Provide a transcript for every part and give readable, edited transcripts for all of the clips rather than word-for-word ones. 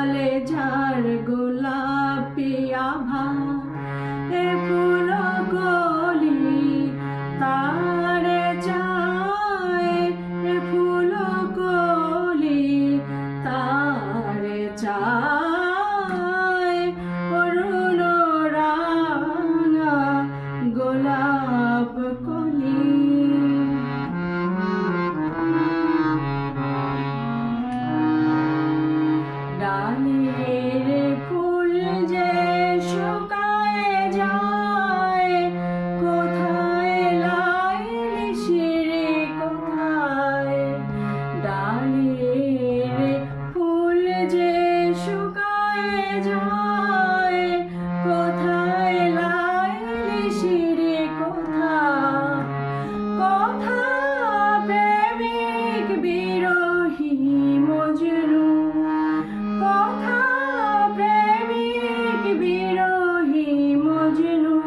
ডালে ঝাড় গোলাপি আভা এ ফুল কলি তারে চায় এ ফুল কলি তারে চায় অরুণ রাঙা গোলাপ কলি ডালের ফুল যে শুকায় যায় কোথায় লাইলি শিরে কোথায় ডালের ফুল যে শুকায় যায় কোথায় লাইলি শিরে কোথায় কথা প্রেমিক বিরহী মজনু কথা প্রেমিক বিরহী মজনু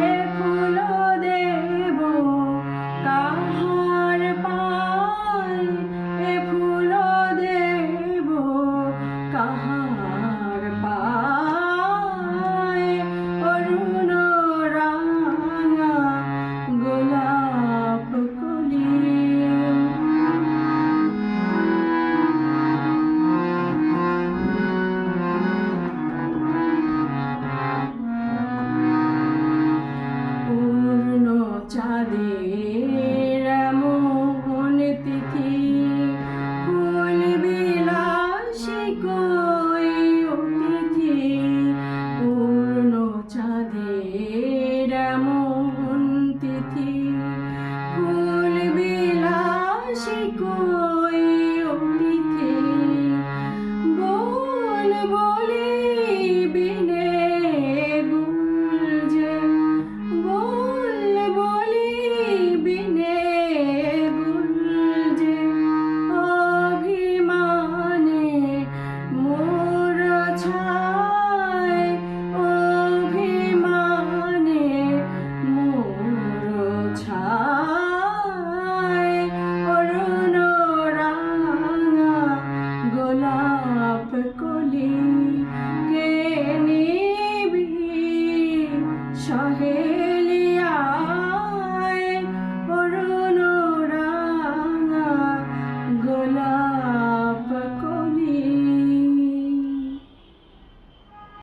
এ ফুল দেব কাহার পায় এ ফুল দেব কাহার পায় অরুণ রাঙা গোলাপ কলি চাঁদের এমন তিথি ফুল বিলাসী কই অতিথি পূর্ণ চাঁদের এমন তিথি ফুল বিলাসী কই অতিথি বল বলি বিনে